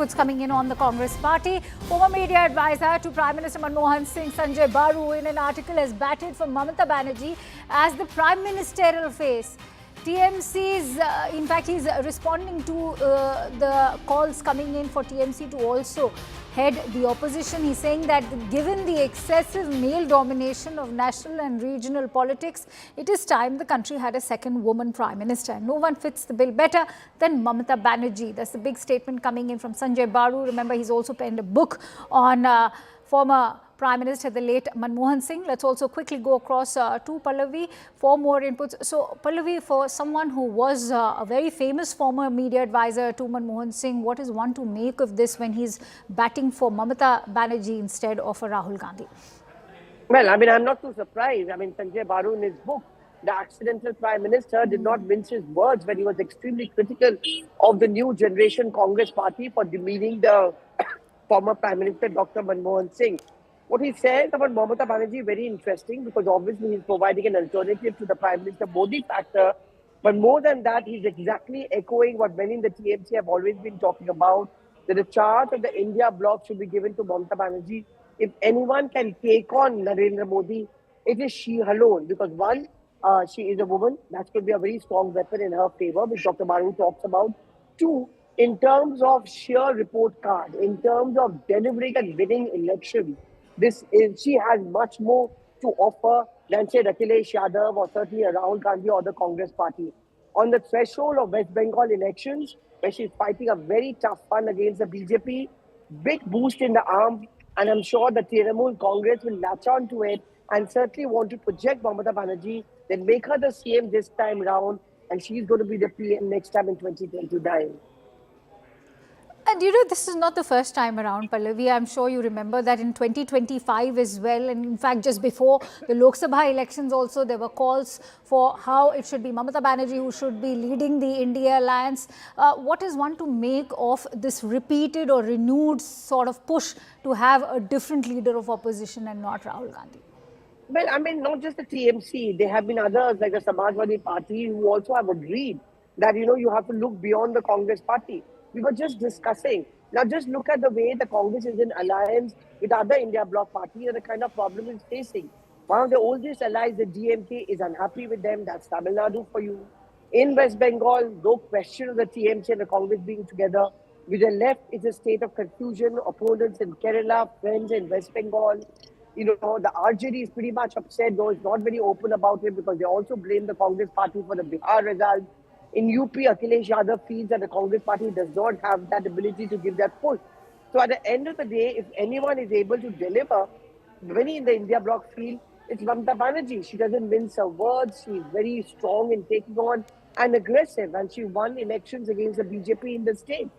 inputs coming in on the Congress party. Former media advisor to Prime Minister Manmohan Singh, Sanjay Baru, in an article has batted for Mamata Banerjee as the prime ministerial face. TMC's, in fact, he's responding to the calls coming in for TMC to also head the opposition. He's saying that given the excessive male domination of national and regional politics, it is time the country had a second woman prime minister. No one fits the bill better than Mamata Banerjee. That's the big statement coming in from Sanjay Baru. Remember, he's also penned a book on former Prime Minister, the late Manmohan Singh. Let's also quickly go across to Pallavi for more inputs. So, Pallavi, for someone who was a very famous former media advisor to Manmohan Singh, what is one to make of this when he's batting for Mamata Banerjee instead of Rahul Gandhi? Well, I mean, I'm not too surprised. I mean, Sanjay Baru in his book, The Accidental Prime Minister, did not mince his words when he was extremely critical of the new generation Congress party for demeaning the former Prime Minister, Dr. Manmohan Singh. What he says about Mamata Banerjee very interesting, because obviously he's providing an alternative to the Prime Minister Modi factor. But more than that, he's exactly echoing what many in the TMC have always been talking about, that the charge of the India bloc should be given to Mamata Banerjee. If anyone can take on Narendra Modi, it is she alone. Because one, she is a woman. That could be a very strong weapon in her favor, which Dr. Baru talks about. Two, in terms of sheer report card, in terms of delivering and winning elections, she has much more to offer than, say, Akhilesh Yadav or certainly Rahul Gandhi or the Congress party. On the threshold of West Bengal elections, where she's fighting a very tough one against the BJP, big boost in the arm, and I'm sure the Trinamool Congress will latch on to it and certainly want to project Mamata Banerjee, then make her the CM this time round, and she's going to be the PM next time in 2029. And you know, this is not the first time around, Pallavi. I'm sure you remember that in 2025 as well. And in fact, just before the Lok Sabha elections also, there were calls for how it should be Mamata Banerjee who should be leading the India alliance. What is one to make of this repeated or renewed sort of push to have a different leader of opposition and not Rahul Gandhi? Well, I mean, not just the TMC. There have been others like the Samajwadi Party who also have agreed that, you know, you have to look beyond the Congress party. We were just discussing. Now, just look at the way the Congress is in alliance with other India bloc parties and the kind of problem it's facing. One of the oldest allies, the DMK, is unhappy with them. That's Tamil Nadu for you. In West Bengal, no question of the TMC and the Congress being together. With the left, it's a state of confusion. Opponents in Kerala, friends in West Bengal. You know, the RJD is pretty much upset, though it's not very open about it, because they also blame the Congress party for the Bihar results. In UP, Akhilesh Yadav feels that the Congress party does not have that ability to give that push. So at the end of the day, if anyone is able to deliver, many in the India bloc feel it's Mamata Banerjee. She doesn't mince her words. She's very strong in taking on and aggressive. And she won elections against the BJP in the state.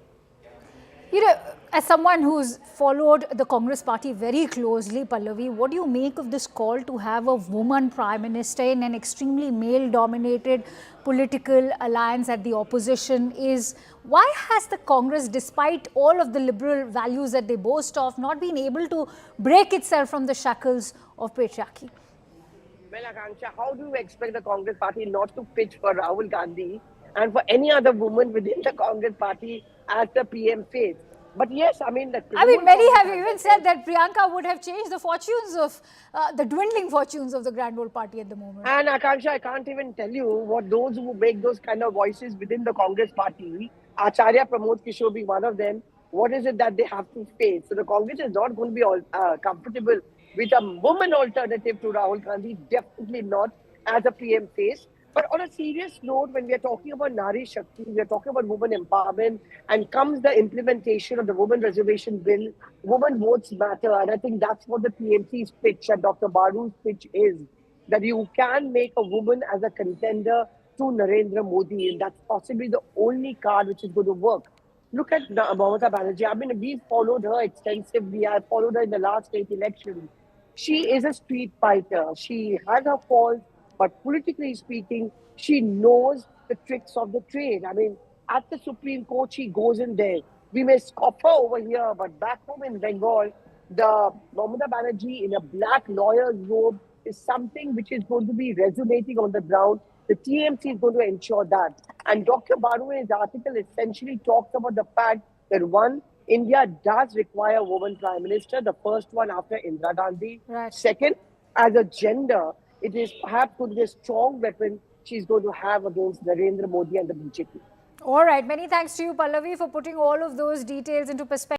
You know, as someone who's followed the Congress party very closely, Pallavi, what do you make of this call to have a woman prime minister in an extremely male-dominated political alliance at the opposition? Why has the Congress, despite all of the liberal values that they boast of, not been able to break itself from the shackles of patriarchy? Well, Akanksha, how do you expect the Congress party not to pitch for Rahul Gandhi and for any other woman within the Congress party as the PM face? But yes, I mean, many have even said that Priyanka would have changed the fortunes of the dwindling fortunes of the Grand Old Party at the moment. And Akanksha, I can't even tell you what those who make those kind of voices within the Congress party, Acharya Pramod Kishore being one of them, what is it that they have to face? So the Congress is not going to be comfortable with a woman alternative to Rahul Gandhi, definitely not as a PM face. But on a serious note, when we are talking about Nari Shakti, we are talking about women empowerment, and comes the implementation of the women reservation bill, women votes matter. And I think that's what the TMC's pitch and Dr. Baru's pitch is, that you can make a woman as a contender to Narendra Modi, and that's possibly the only card which is going to work. Look at Mamata Banerjee. I mean, we followed her extensively. I followed her in the last 8 elections. She is a street fighter. She has her faults. But politically speaking, she knows the tricks of the trade. I mean, at the Supreme Court, she goes in there. We may scoff her over here, but back home in Bengal, the Mamata Banerjee in a black lawyer's robe is something which is going to be resonating on the ground. The TMC is going to ensure that. And Dr. Baru in his article essentially talks about the fact that one, India does require a woman prime minister, the first one after Indira Gandhi. Right. Second, as a gender, it is perhaps going to be a strong weapon she's going to have against Narendra Modi and the BJP. All right. Many thanks to you, Pallavi, for putting all of those details into perspective.